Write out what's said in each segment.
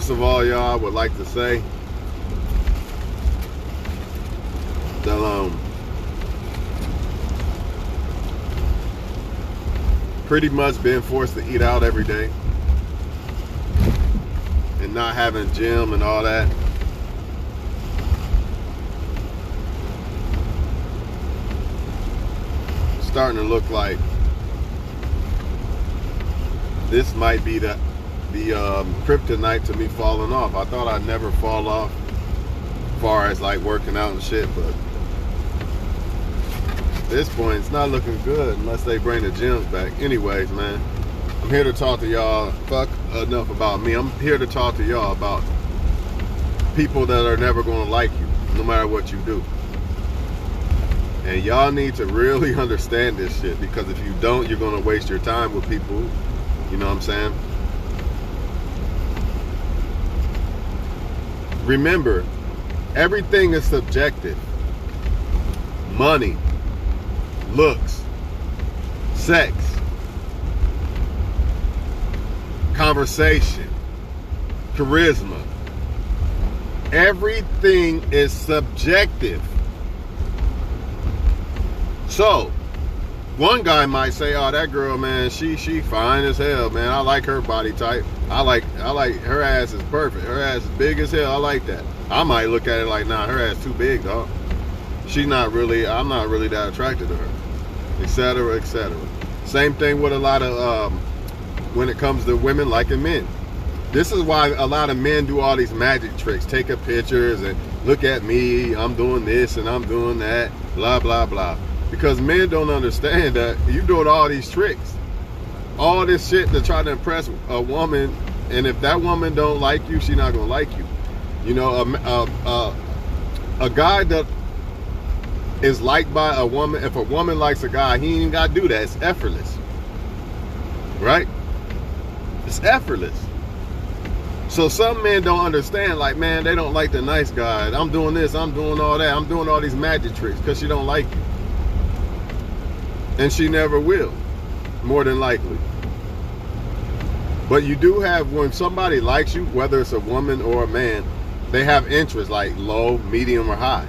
First of all, y'all, I would like to say that pretty much being forced to eat out every day and not having gym and all that, starting to look like this might be the kryptonite to me falling off. I thought I'd never fall off as far as like working out and shit, but at this point it's not looking good unless they bring the gyms back. Anyways, man, I'm here to talk to y'all. Fuck enough about me. I'm here to talk to y'all about people that are never going to like you no matter what you do. And y'all need to really understand this shit, because if you don't, you're going to waste your time with people. You know what I'm saying? Remember, everything is subjective. Money, looks, sex, conversation, charisma. Everything is subjective. So, one guy might say, "Oh, that girl, man, she fine as hell, man. I like her body type. I like her ass is perfect. Her ass is big as hell. I like that." I might look at it like, "Nah, her ass too big, dog. I'm not really that attracted to her," etc., etc. Same thing with a lot of when it comes to women liking men. This is why a lot of men do all these magic tricks, taking pictures and look at me, I'm doing this and I'm doing that, blah blah blah. Because men don't understand that you doing all these tricks, all this shit to try to impress a woman, and if that woman don't like you, she not gonna like you. You know, a guy that is liked by a woman, if a woman likes a guy, he ain't gotta do that. It's effortless, right? It's effortless. So some men don't understand, like, man, they don't like the nice guy. I'm doing this, I'm doing all that, I'm doing all these magic tricks because she don't like you. And she never will, more than likely. But you do have, when somebody likes you, whether it's a woman or a man, they have interests like low, medium, or high.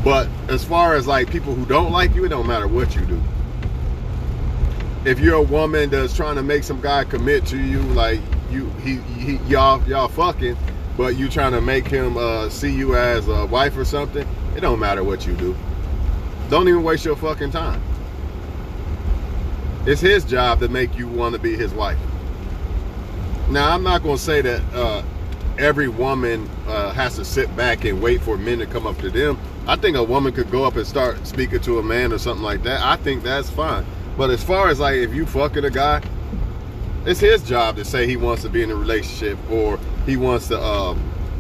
But as far as like people who don't like you, it don't matter what you do. If you're a woman that's trying to make some guy commit to you, like y'all fucking, but you trying to make him see you as a wife or something, it don't matter what you do. Don't even waste your fucking time. It's his job to make you want to be his wife. Now, I'm not going to say that every woman has to sit back and wait for men to come up to them. I think a woman could go up and start speaking to a man or something like that. I think that's fine. But as far as like if you fucking a guy, it's his job to say he wants to be in a relationship or he wants to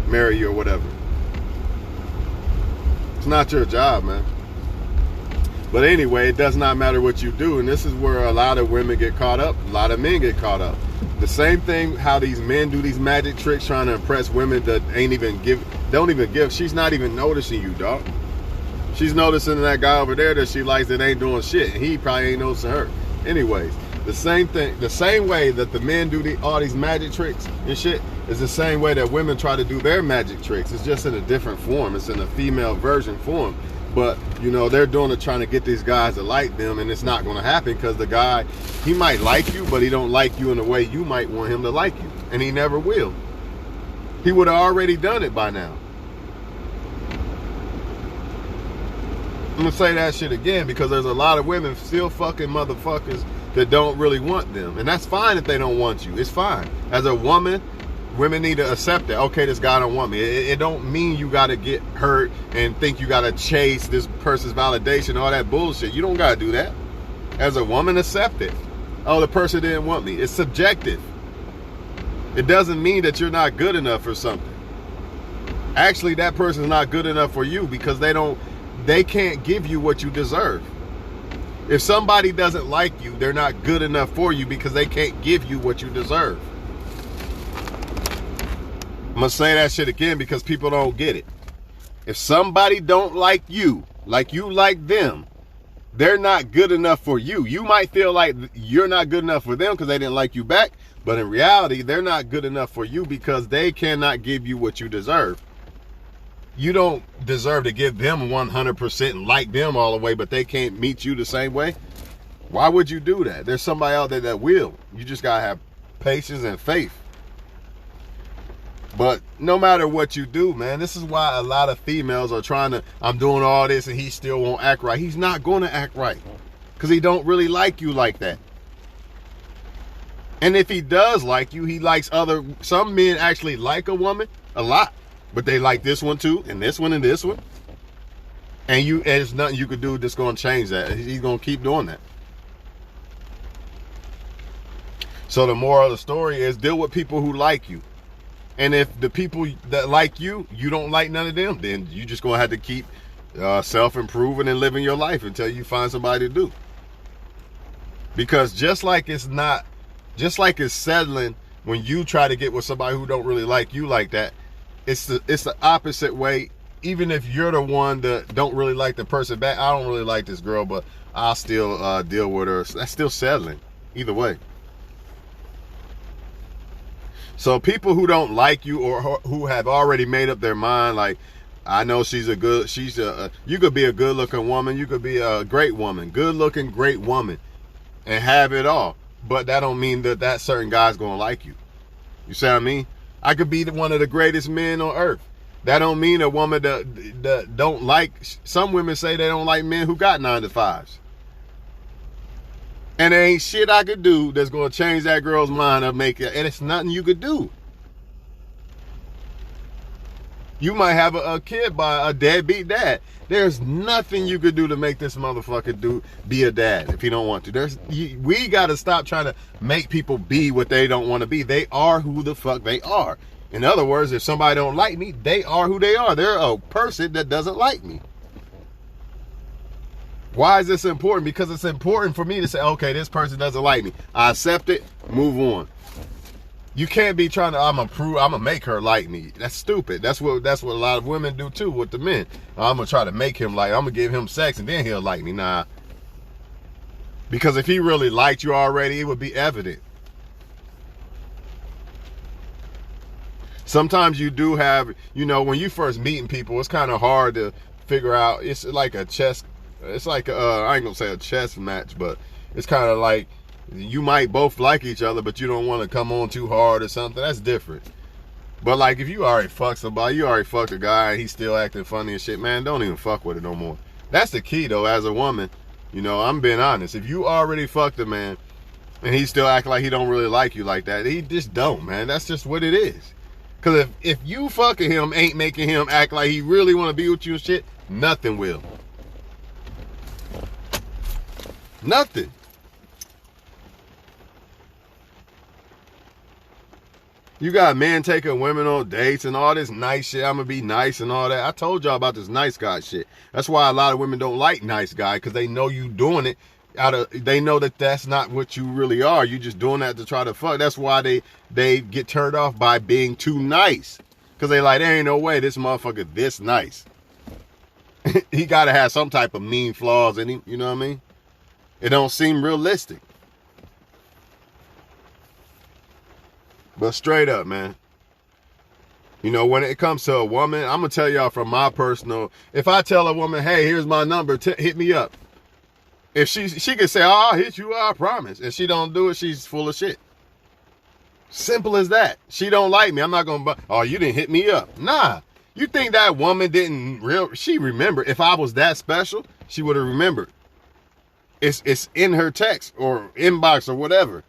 marry you or whatever. It's not your job, man. But anyway, it does not matter what you do. And this is where a lot of women get caught up. A lot of men get caught up. The same thing how these men do these magic tricks trying to impress women that don't even give. She's not even noticing you, dog. She's noticing that guy over there that she likes that ain't doing shit. And he probably ain't noticing her. Anyways, the same thing, the same way that the men do all these magic tricks and shit is the same way that women try to do their magic tricks. It's just in a different form. It's in a female version form. But, you know, they're doing it trying to get these guys to like them, and it's not going to happen because the guy, he might like you, but he don't like you in the way you might want him to like you. And he never will. He would have already done it by now. I'm going to say that shit again because there's a lot of women still fucking motherfuckers that don't really want them. And that's fine if they don't want you. It's fine. As a woman, women need to accept that. Okay, this guy don't want me. It don't mean you got to get hurt and think you got to chase this person's validation, all that bullshit. You don't got to do that. As a woman, accept it. Oh, the person didn't want me. It's subjective. It doesn't mean that you're not good enough for something. Actually, that person's not good enough for you because they can't give you what you deserve. If somebody doesn't like you, they're not good enough for you because they can't give you what you deserve. I'm going to say that shit again because people don't get it. If somebody don't like you like them, They're not good enough for you. You might feel like you're not good enough for them because they didn't like you back, but in reality, they're not good enough for you because they cannot give you what you deserve. You don't deserve to give them 100% and like them all the way, but they can't meet you the same way. Why would you do that? There's somebody out there that will. You just gotta have patience and faith. But no matter what you do, man, this is why a lot of females are trying to, I'm doing all this and he still won't act right. He's not going to act right because he don't really like you like that. And if he does like you, he likes some men actually like a woman a lot, but they like this one too, and this one and this one. And there's nothing you could do that's going to change that. He's going to keep doing that. So the moral of the story is deal with people who like you. And if the people that like you don't like none of them, then you just gonna have to keep self-improving and living your life until you find somebody to do. Because just like it's settling when you try to get with somebody who don't really like you like that, it's the opposite way. Even if you're the one that don't really like the person back, I don't really like this girl, but I'll still deal with her. That's still settling either way. So people who don't like you or who have already made up their mind, like, I know you could be a good looking woman. You could be a great woman, good looking, great woman and have it all. But that don't mean that certain guy's going to like you. You see what I mean? I could be one of the greatest men on earth. That don't mean a woman that don't like, some women say they don't like men who got 9 to 5s. And there ain't shit I could do that's going to change that girl's mind or make it. And it's nothing you could do. You might have a kid by a deadbeat dad. There's nothing you could do to make this motherfucker be a dad if he don't want to. We got to stop trying to make people be what they don't want to be. They are who the fuck they are. In other words, if somebody don't like me, they are who they are. They're a person that doesn't like me. Why is this important? Because it's important for me to say, okay, this person doesn't like me. I accept it, move on. You can't be trying to, I'm gonna make her like me. That's stupid. That's what a lot of women do too with the men. I'm gonna try to make him like, I'm gonna give him sex and then he'll like me. Nah. Because if he really liked you already, it would be evident. Sometimes you do have, when you first meeting people, it's kind of hard to figure out. It's like a chess. It's like, I ain't gonna say a chess match, but it's kind of like you might both like each other, but you don't want to come on too hard or something. That's different. But like if you already fucked somebody, you already fucked a guy and he's still acting funny and shit, man, don't even fuck with it no more. That's the key though, as a woman. I'm being honest. If you already fucked a man and he still acting like he don't really like you like that, he just don't, man. That's just what it is. Because if you fucking him ain't making him act like he really want to be with you and shit, nothing will. Nothing. You got men taking women on dates and all this nice shit. I'm gonna be nice and all that. I told y'all about this nice guy shit. That's why a lot of women don't like nice guy, because they know you doing it they know that that's not what you really are. You just doing that to try to fuck. That's why they get turned off by being too nice, because they like, there ain't no way this motherfucker this nice. He gotta have some type of mean flaws in him. You know what I mean? It don't seem realistic. But straight up, man. When it comes to a woman, I'm going to tell y'all from my personal, if I tell a woman, hey, here's my number, hit me up. If she can say, oh, I'll hit you, I promise. And she don't do it, she's full of shit. Simple as that. She don't like me. I'm not going to, oh, you didn't hit me up. Nah. You think that woman she remembered. If I was that special, she would have remembered. It's in her text or inbox or whatever.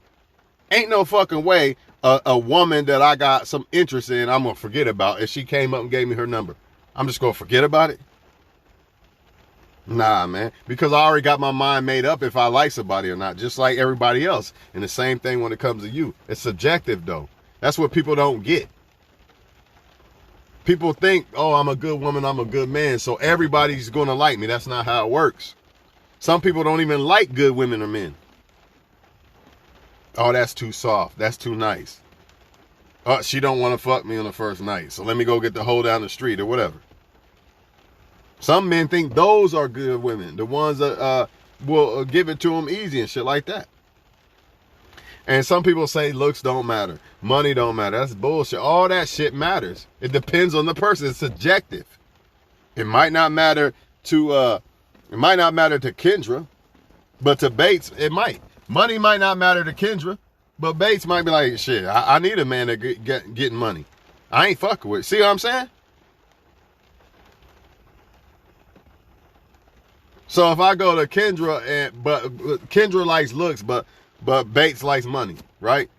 Ain't no fucking way a woman that I got some interest in, I'm going to forget about if she came up and gave me her number. I'm just going to forget about it? Nah, man. Because I already got my mind made up if I like somebody or not, just like everybody else. And the same thing when it comes to you. It's subjective, though. That's what people don't get. People think, oh, I'm a good woman, I'm a good man, so everybody's going to like me. That's not how it works. Some people don't even like good women or men. Oh, that's too soft. That's too nice. Oh, she don't want to fuck me on the first night, so let me go get the hoe down the street or whatever. Some men think those are good women. The ones that will give it to them easy and shit like that. And some people say looks don't matter, money don't matter. That's bullshit. All that shit matters. It depends on the person. It's subjective. It might not matter to Kendra, but to Bates it might. Money might not matter to Kendra, but Bates might be like, shit, I need a man that getting money. I ain't fucking with it. See what I'm saying? So if I go to Kendra but Kendra likes looks, but Bates likes money, right?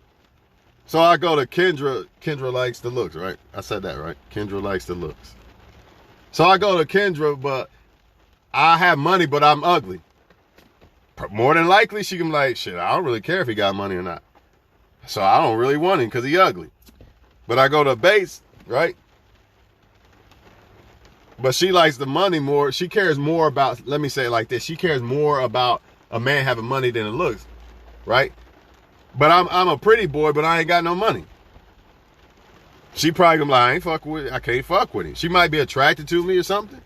So I go to Kendra likes the looks, right? I said that, right? Kendra likes the looks. So I go to Kendra, but I have money, but I'm ugly. More than likely, she can be like, shit, I don't really care if he got money or not. So I don't really want him because he ugly. But I go to Bates, right? But she likes the money more. She cares more about, let me say it like this. She cares more about a man having money than it looks, right? But I'm a pretty boy, but I ain't got no money. She probably gonna be like, I can't fuck with him. She might be attracted to me or something.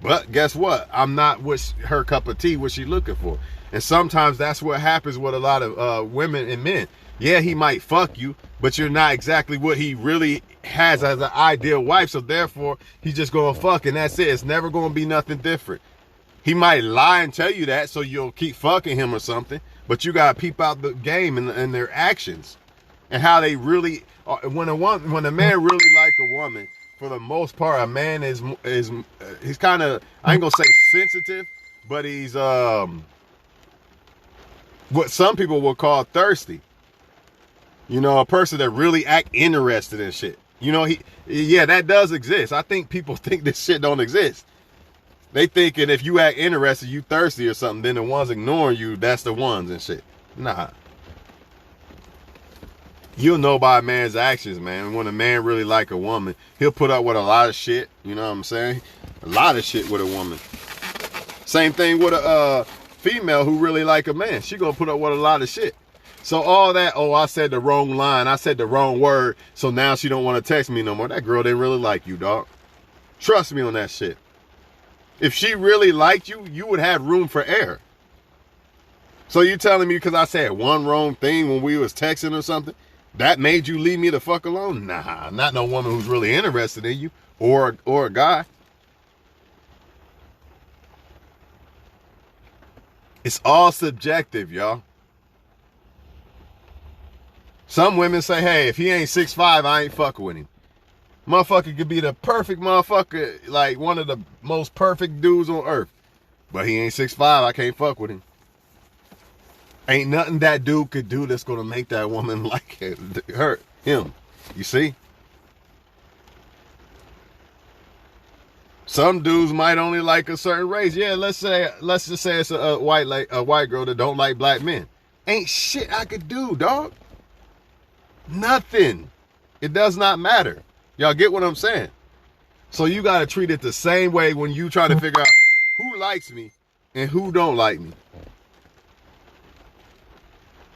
But guess what? I'm not her cup of tea, what she looking for. And sometimes that's what happens with a lot of women and men. Yeah, he might fuck you, but you're not exactly what he really has as an ideal wife. So therefore, he's just gonna fuck and that's it. It's never gonna be nothing different. He might lie and tell you that so you'll keep fucking him or something. But you gotta peep out the game and their actions and how they really. When a man really like a woman, for the most part, a man is he's kind of, I ain't gonna say sensitive, but he's what some people will call thirsty. You know, a person that really act interested in shit. You know, yeah, that does exist. I think people think this shit don't exist. They thinking if you act interested, you thirsty or something, then the ones ignoring you, that's the ones and shit. Nah. You'll know by a man's actions, man. When a man really like a woman, he'll put up with a lot of shit. You know what I'm saying? A lot of shit with a woman. Same thing with a female who really like a man. She gonna put up with a lot of shit. So all that, oh, I said the wrong line. I said the wrong word. So now she don't want to text me no more. That girl didn't really like you, dog. Trust me on that shit. If she really liked you, you would have room for error. So you telling me because I said one wrong thing when we was texting or something, that made you leave me the fuck alone? Nah, not no woman who's really interested in you or a guy. It's all subjective, y'all. Some women say, hey, if he ain't 6'5", I ain't fucking with him. Motherfucker could be the perfect motherfucker, like one of the most perfect dudes on earth. But he ain't 6'5", I can't fuck with him. Ain't nothing that dude could do that's gonna make that woman like him. You see? Some dudes might only like a certain race. Yeah, let's just say it's a white girl that don't like black men. Ain't shit I could do, dog. Nothing. It does not matter. Y'all get what I'm saying? So you gotta treat it the same way when you try to figure out who likes me and who don't like me.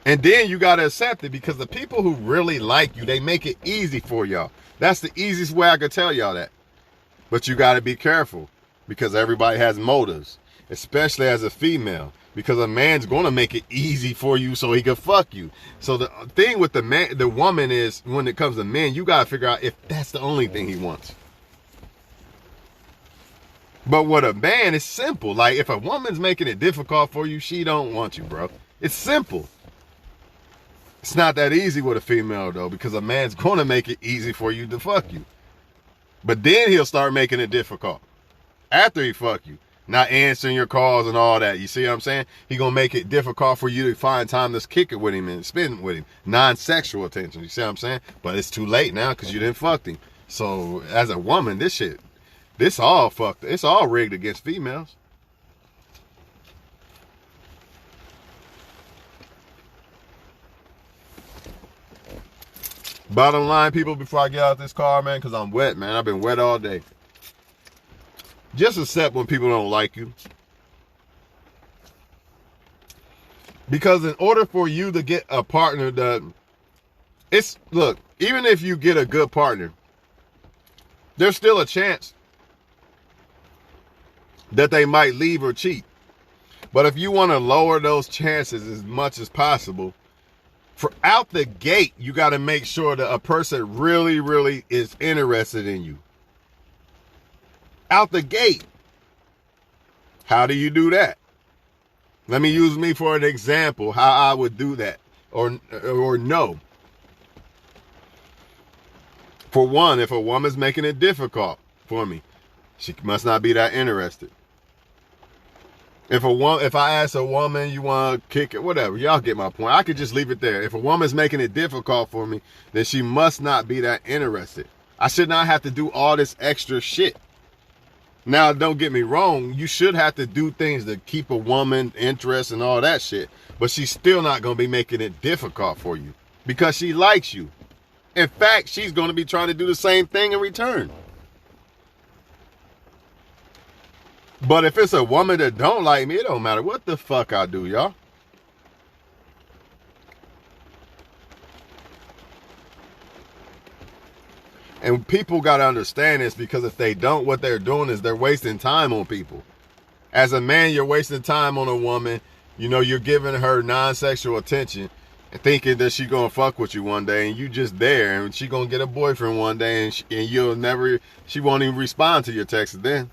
And then you gotta accept it because the people who really like you, they make it easy for y'all. That's the easiest way I could tell y'all that. But you gotta be careful because everybody has motives, especially as a female. Because a man's gonna make it easy for you so he can fuck you. So the thing with the woman is, when it comes to men, you gotta figure out if that's the only thing he wants. But with a man, it's simple. Like if a woman's making it difficult for you, she don't want you, bro. It's simple. It's not that easy with a female though, because a man's gonna make it easy for you to fuck you. But then he'll start making it difficult after he fuck you. Not answering your calls and all that. You see what I'm saying? He gonna make it difficult for you to find time to kick it with him and spend with him. Non-sexual attention. You see what I'm saying? But it's too late now because you didn't fuck him. So as a woman, this all fucked. It's all rigged against females. Bottom line, people, before I get out this car, man, because I'm wet, man. I've been wet all day. Just accept when people don't like you. Because in order for you to get a partner look, even if you get a good partner, there's still a chance that they might leave or cheat. But if you want to lower those chances as much as possible, for out the gate, you got to make sure that a person really, really is interested in you. Out the gate. How do you do that? Let me use me for an example, how I would do that or no. For one, if a woman's making it difficult for me, she must not be that interested. If I ask a woman, you want to kick it, whatever, y'all get my point. I could just leave it there. If a woman's making it difficult for me, then she must not be that interested. I should not have to do all this extra shit. Now, don't get me wrong. You should have to do things to keep a woman interested and all that shit. But she's still not going to be making it difficult for you because she likes you. In fact, she's going to be trying to do the same thing in return. But if it's a woman that don't like me, it don't matter what the fuck I do, y'all. And people got to understand this, because if they don't, what they're doing is they're wasting time on people. As a man, you're wasting time on a woman. You know, you're giving her non-sexual attention and thinking that she's going to fuck with you one day, and you just there, and she going to get a boyfriend one day, and she won't even respond to your texts then.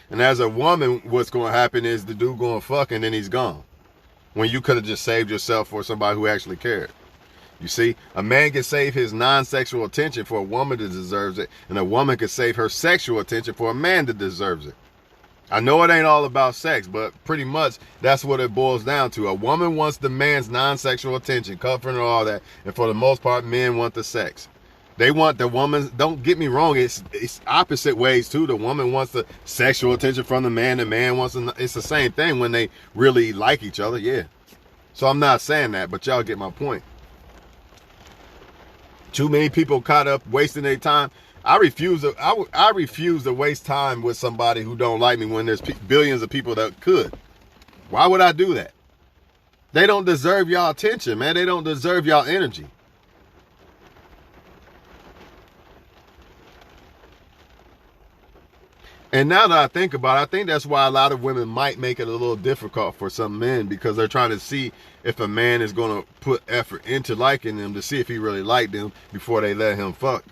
And as a woman, what's going to happen is the dude going to fuck, and then he's gone. When you could have just saved yourself for somebody who actually cared. You see, a man can save his non-sexual attention for a woman that deserves it, and a woman can save her sexual attention for a man that deserves it. I know it ain't all about sex, but pretty much that's what it boils down to. A woman wants the man's non-sexual attention, comfort and all that, and for the most part, men want the sex. They want the woman, don't get me wrong, it's opposite ways too. The woman wants the sexual attention from the man wants it's the same thing when they really like each other, yeah. So I'm not saying that, but y'all get my point. Too many people caught up wasting their time. I refuse to waste time with somebody who don't like me when there's billions of people that could. Why would I do that? They don't deserve y'all attention, man. They don't deserve y'all energy. And now that I think about it, I think that's why a lot of women might make it a little difficult for some men, because they're trying to see if a man is going to put effort into liking them to see if he really liked them before they let him fuck.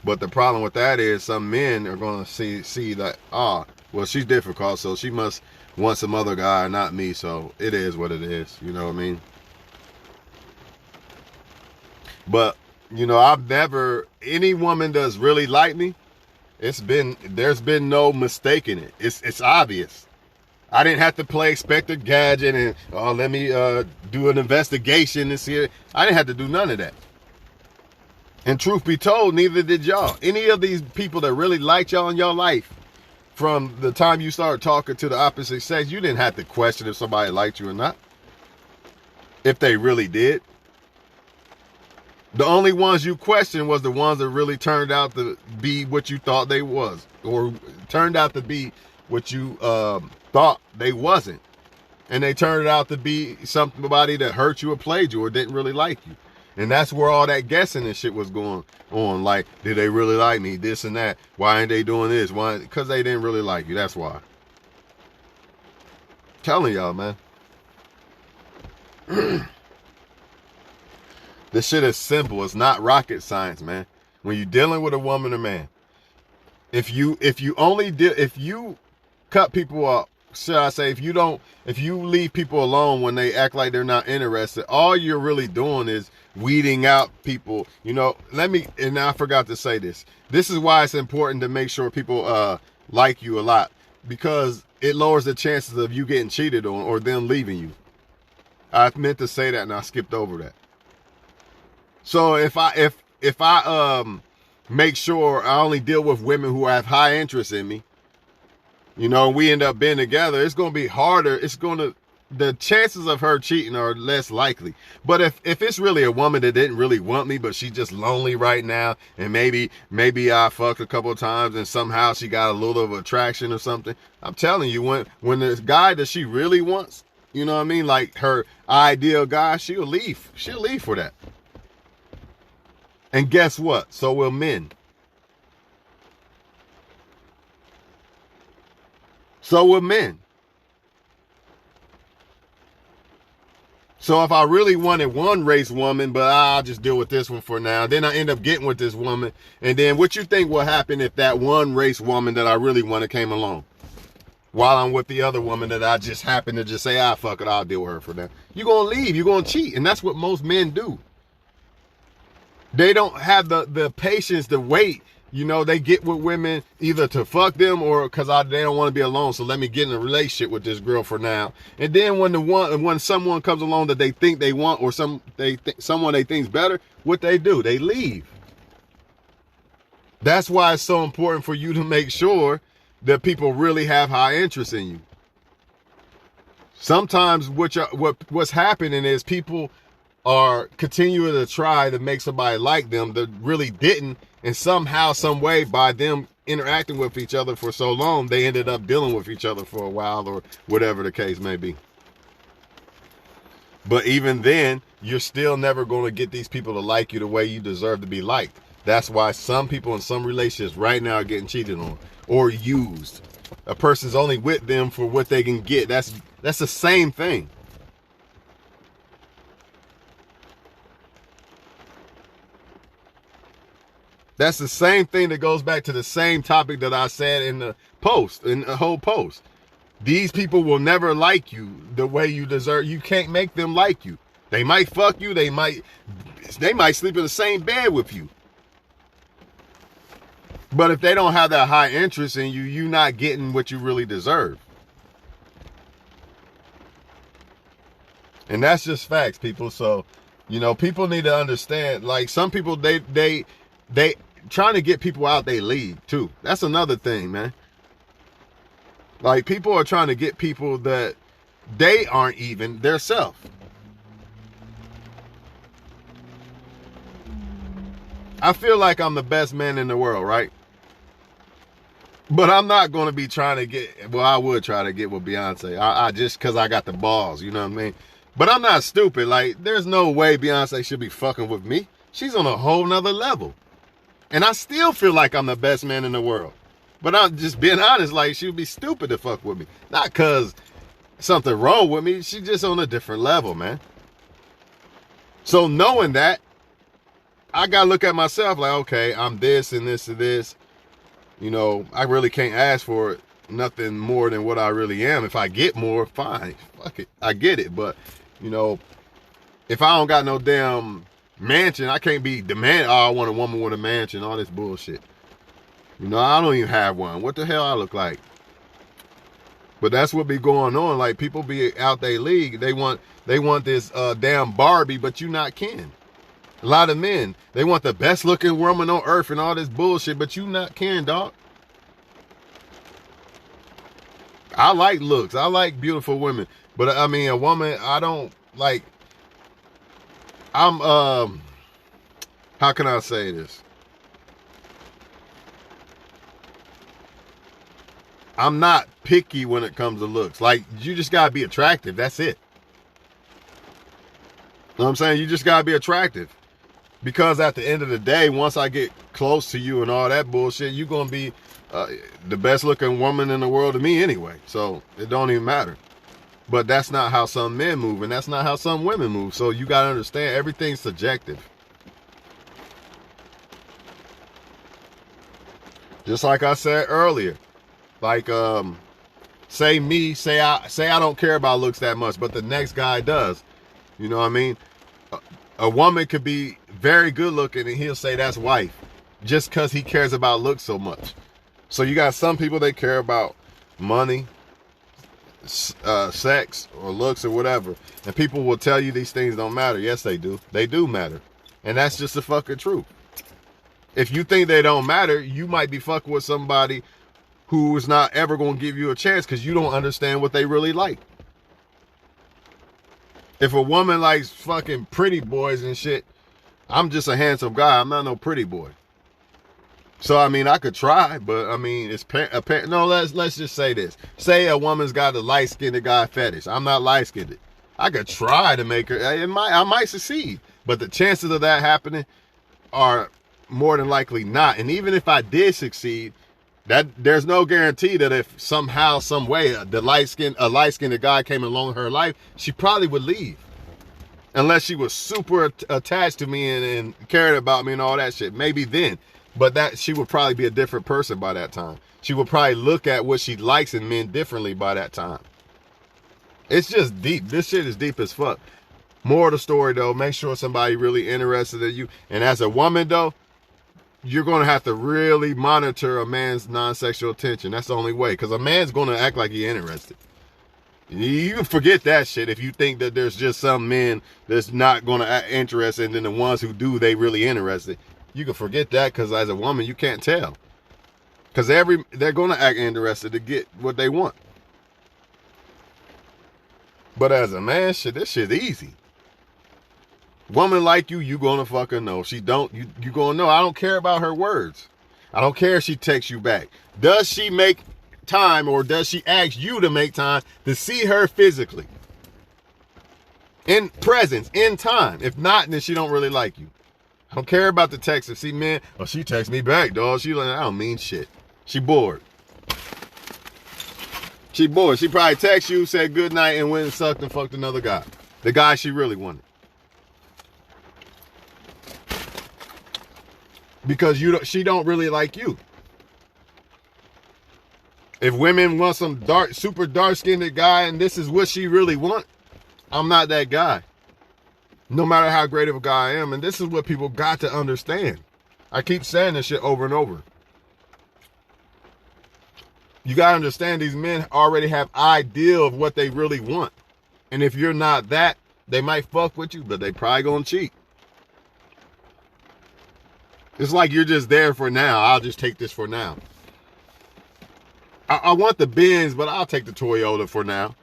But the problem with that is some men are going to see that, well, she's difficult, so she must want some other guy, not me, so it is what it is. You know what I mean? But, you know, any woman that's really like me, there's been no mistaking it. It's obvious. I didn't have to play Inspector Gadget and let me do an investigation and see it. I didn't have to do none of that. And truth be told, neither did y'all. Any of these people that really liked y'all in your life, from the time you started talking to the opposite sex, you didn't have to question if somebody liked you or not. If they really did. The only ones you questioned was the ones that really turned out to be what you thought they was, or turned out to be what you thought they wasn't. And they turned out to be somebody that hurt you or played you or didn't really like you. And that's where all that guessing and shit was going on. Like, did they really like me? This and that. Why ain't they doing this? Why? Because they didn't really like you. That's why. Telling y'all, man. This shit is simple. It's not rocket science, man. When you're dealing with a woman or man, if you cut people up, should I say, if you leave people alone when they act like they're not interested, all you're really doing is weeding out people. You know, and I forgot to say this. This is why it's important to make sure people like you a lot, because it lowers the chances of you getting cheated on or them leaving you. I meant to say that and I skipped over that. So if I make sure I only deal with women who have high interest in me, you know, we end up being together, it's going to be harder. The chances of her cheating are less likely. But if it's really a woman that didn't really want me, but she's just lonely right now, and maybe I fucked a couple of times and somehow she got a little of attraction or something, I'm telling you, when the guy that she really wants, you know what I mean, like her ideal guy, she'll leave. She'll leave for that. And guess what? So will men. So will men. So if I really wanted one race woman, but I'll just deal with this one for now, then I end up getting with this woman. And then what you think will happen if that one race woman that I really wanted came along? While I'm with the other woman that I just happen to just say, fuck it, I'll deal with her for now. You're going to leave. You're going to cheat. And that's what most men do. They don't have the patience to wait. You know, they get with women either to fuck them or because they don't want to be alone. So let me get in a relationship with this girl for now. And then when someone comes along that they think they want or someone they think's better, what they do, they leave. That's why it's so important for you to make sure that people really have high interest in you. Sometimes what's happening is people are continuing to try to make somebody like them that really didn't, and somehow, some way, by them interacting with each other for so long, they ended up dealing with each other for a while or whatever the case may be. But even then, you're still never going to get these people to like you the way you deserve to be liked. That's why some people in some relationships right now are getting cheated on or used. A person's only with them for what they can get. That's the same thing. That's the same thing that goes back to the same topic that I said in the whole post. These people will never like you the way you deserve. You can't make them like you. They might fuck you. They might sleep in the same bed with you. But if they don't have that high interest in you, you're not getting what you really deserve. And that's just facts, people. So, people need to understand, like some people, they trying to get people out they league too. That's another thing, man. Like people are trying to get people that they aren't even their self. I feel like I'm the best man in the world, right? But I'm not going to be trying to get, well, I would try to get with Beyonce. I just because I got the balls, you know what I mean? But I'm not stupid. Like, there's no way Beyonce should be fucking with me. She's on a whole nother level. And I still feel like I'm the best man in the world. But I'm just being honest, like, she'd be stupid to fuck with me. Not because something wrong with me. She's just on a different level, man. So knowing that, I got to look at myself like, okay, I'm this and this and this. I really can't ask for nothing more than what I really am. If I get more, fine. Fuck it. I get it. But, if I don't got no damn mansion, I can't be demanding, I want a woman with a mansion, all this bullshit. I don't even have one. What the hell I look like? But that's what be going on. Like, people be out their league. They want this damn Barbie, but you not Ken. A lot of men, they want the best looking woman on earth and all this bullshit, but you not Ken, dog. I like looks. I like beautiful women. But I mean, a woman, I don't like, how can I say this? I'm not picky when it comes to looks. Like, you just gotta be attractive. That's it. You know what I'm saying? You just gotta be attractive. Because at the end of the day, once I get close to you and all that bullshit, you're gonna be the best looking woman in the world to me anyway. So it don't even matter. But that's not how some men move, and that's not how some women move. So you gotta understand, everything's subjective. Just like I said earlier, like say I don't care about looks that much, but the next guy does. You know what I mean? A woman could be very good looking and he'll say that's wife, just because he cares about looks so much. So you got some people, they care about money, sex, or looks, or whatever. And people will tell you these things don't matter. Yes, they do. They do matter. And that's just the fucking truth. If you think they don't matter, you might be fucking with somebody who is not ever going to give you a chance because you don't understand what they really like. If a woman likes fucking pretty boys and shit, I'm just a handsome guy. I'm not no pretty boy. So, I mean, I could try, but I mean, it's apparent. No, let's just say this. Say a woman's got a light-skinned guy fetish. I'm not light-skinned. I could try to make her, I might succeed, but the chances of that happening are more than likely not. And even if I did succeed, that there's no guarantee that if somehow, some way, a light-skinned guy came along in her life, she probably would leave. Unless she was super attached to me and cared about me and all that shit. Maybe then. But that she would probably be a different person by that time. She would probably look at what she likes in men differently by that time. It's just deep. This shit is deep as fuck. More of the story, though, make sure somebody really interested in you. And as a woman, though, you're going to have to really monitor a man's non-sexual attention. That's the only way. Because a man's going to act like he's interested. You can forget that shit if you think that there's just some men that's not going to act interested, and then the ones who do, they really interested. You can forget that, because as a woman, you can't tell. Because they're going to act interested to get what they want. But as a man, shit, this shit's easy. Woman like you gonna fucking know. She don't, you gonna know. I don't care about her words. I don't care if she texts you back. Does she make time, or does she ask you to make time to see her physically? In presence, in time. If not, then she don't really like you. I don't care about the text. See, man, oh, she texts me back, dog. She like, I don't mean shit. She bored. She bored. She probably texted you, said good night, and went and sucked and fucked another guy. The guy she really wanted. Because she don't really like you. If women want some super dark-skinned guy, and this is what she really want, I'm not that guy. No matter how great of a guy I am. And this is what people got to understand. I keep saying this shit over and over. You got to understand, these men already have idea of what they really want. And if you're not that, they might fuck with you, but they probably gonna cheat. It's like you're just there for now. I'll just take this for now. I want the Benz, but I'll take the Toyota for now.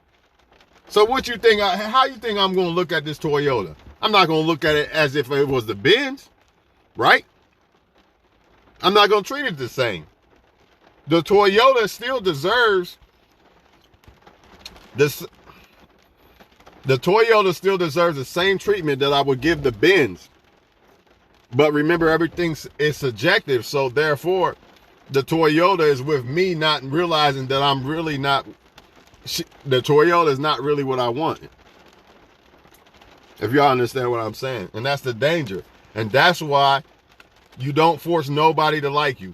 So what you think, how you think I'm going to look at this Toyota? I'm not going to look at it as if it was the Benz, right? I'm not going to treat it the same. The Toyota still deserves this. The Toyota still deserves the same treatment that I would give the Benz. But remember, everything is subjective, so therefore, the Toyota is with me not realizing that I'm really not, the Toyota is not really what I want. If y'all understand what I'm saying. And that's the danger. And that's why you don't force nobody to like you.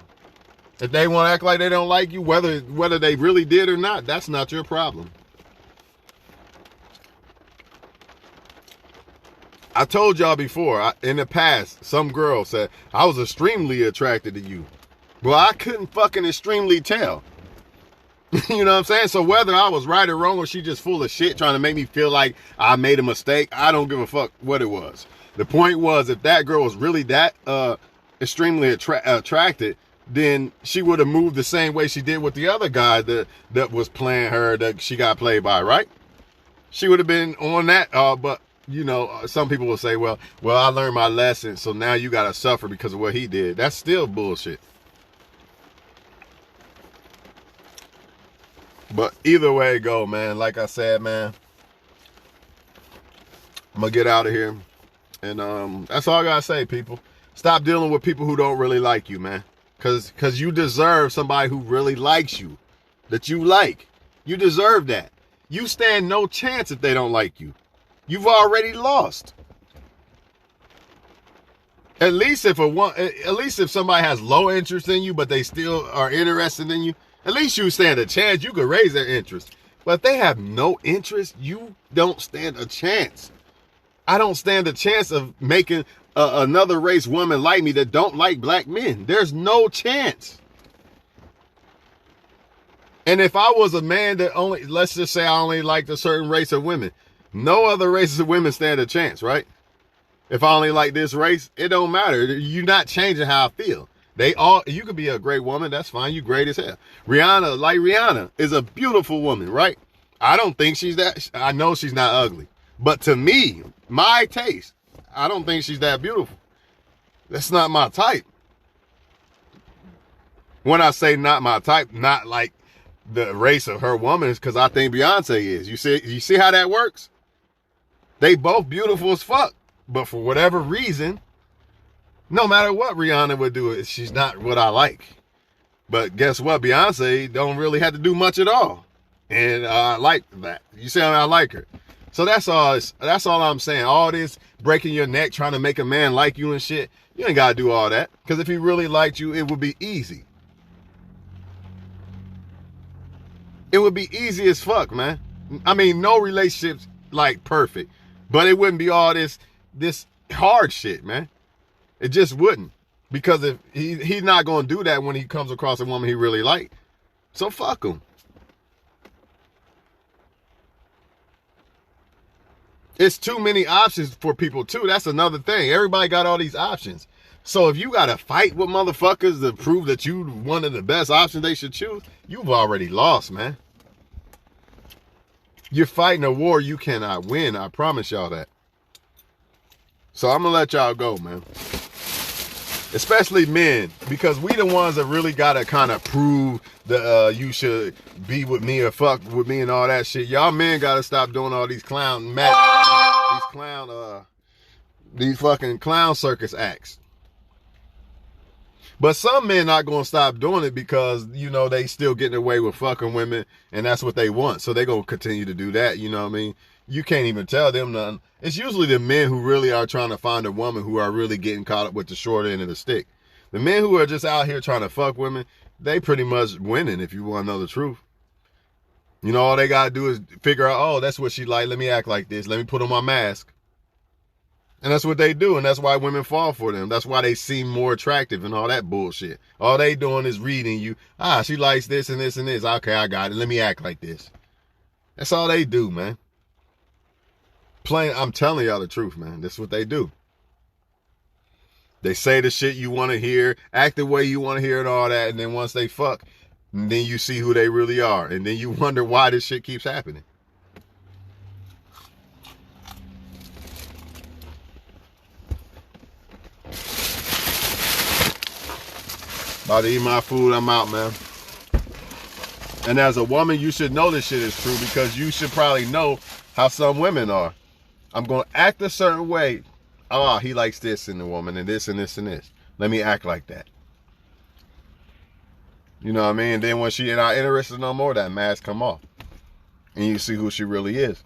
If they want to act like they don't like you, whether they really did or not, that's not your problem. I told y'all before, in the past, some girl said, I was extremely attracted to you. Well, I couldn't fucking extremely tell. You know what I'm saying? So whether I was right or wrong, or she just full of shit trying to make me feel like I made a mistake, I don't give a fuck what it was. The point was, if that girl was really that extremely attracted, then she would have moved the same way she did with the other guy that was playing her, that she got played by, right? She would have been on that, but you know, some people will say, well, I learned my lesson, so now you got to suffer because of what he did. That's still bullshit. But either way it go, man, like I said, man, I'm going to get out of here. And that's all I got to say, people. Stop dealing with people who don't really like you, man. Because you deserve somebody who really likes you, that you like. You deserve that. You stand no chance if they don't like you. You've already lost. At least if somebody has low interest in you, but they still are interested in you, at least you stand a chance. You could raise their interest. But if they have no interest, you don't stand a chance. I don't stand a chance of making another race woman like me that don't like black men. There's no chance. And if I was a man that only, let's just say I only liked a certain race of women, no other races of women stand a chance, right? If I only like this race, it don't matter. You're not changing how I feel. You could be a great woman. That's fine. You great as hell. Rihanna is a beautiful woman, right? I don't think she's that. I know she's not ugly. But to me, my taste, I don't think she's that beautiful. That's not my type. When I say not my type, not like the race of her woman, is because I think Beyonce is. You see how that works? They both beautiful as fuck. But for whatever reason, no matter what Rihanna would do, she's not what I like. But guess what? Beyonce don't really have to do much at all. And I like that. You see how I like her. So that's all I'm saying. All this breaking your neck, trying to make a man like you and shit, you ain't gotta do all that. Because if he really liked you, it would be easy. It would be easy as fuck, man. I mean, no relationship's like perfect, but it wouldn't be all this hard shit, man. It just wouldn't. Because if he's not gonna do that when he comes across a woman he really like. So fuck him. It's too many options for people too. That's another thing. Everybody got all these options. So if you got to fight with motherfuckers to prove that you one of the best options they should choose, you've already lost, man. You're fighting a war you cannot win. I promise y'all that. So I'm going to let y'all go, man. Especially men, because we the ones that really got to kind of prove that you should be with me or fuck with me and all that shit. Y'all men got to stop doing all these these fucking clown circus acts. But some men not going to stop doing it because, you know, they still getting away with fucking women and that's what they want. So they going to continue to do that. You know what I mean? You can't even tell them nothing. It's usually the men who really are trying to find a woman who are really getting caught up with the short end of the stick. The men who are just out here trying to fuck women, they pretty much winning if you want to know the truth. You know, all they got to do is figure out, oh, that's what she like. Let me act like this. Let me put on my mask. And that's what they do, and that's why women fall for them. That's why they seem more attractive and all that bullshit. All they doing is reading you. She likes this and this and this. Okay, I got it. Let me act like this. That's all they do, man. I'm telling y'all the truth, man. That's what they do. They say the shit you want to hear, act the way you want to hear and all that, and then once they fuck, then you see who they really are. And then you wonder why this shit keeps happening. About to eat my food, I'm out, man. And as a woman, you should know this shit is true because you should probably know how some women are. I'm going to act a certain way. Oh, he likes this in the woman and this and this and this. Let me act like that. You know what I mean? And then when she ain't not interested no more, that mask come off. And you see who she really is.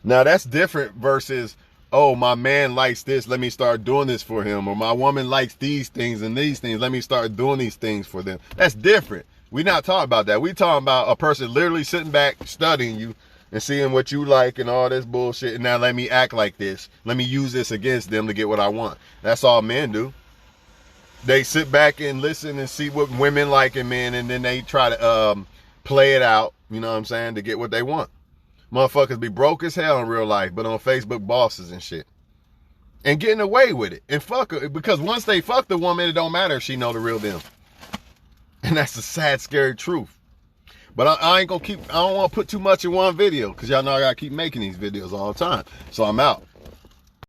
Now, that's different versus, oh, my man likes this, let me start doing this for him. Or my woman likes these things and these things, let me start doing these things for them. That's different. We're not talking about that. We're talking about a person literally sitting back, studying you, and seeing what you like and all this bullshit. And now let me act like this. Let me use this against them to get what I want. That's all men do. They sit back and listen and see what women like in men, and then they try to play it out, you know what I'm saying, to get what they want. Motherfuckers be broke as hell in real life, but on Facebook bosses and shit. And getting away with it. And fuck her, because once they fuck the woman, it don't matter if she know the real them. And that's the sad, scary truth. But I ain't gonna I don't want to put too much in one video, because y'all know I gotta keep making these videos all the time. So I'm out.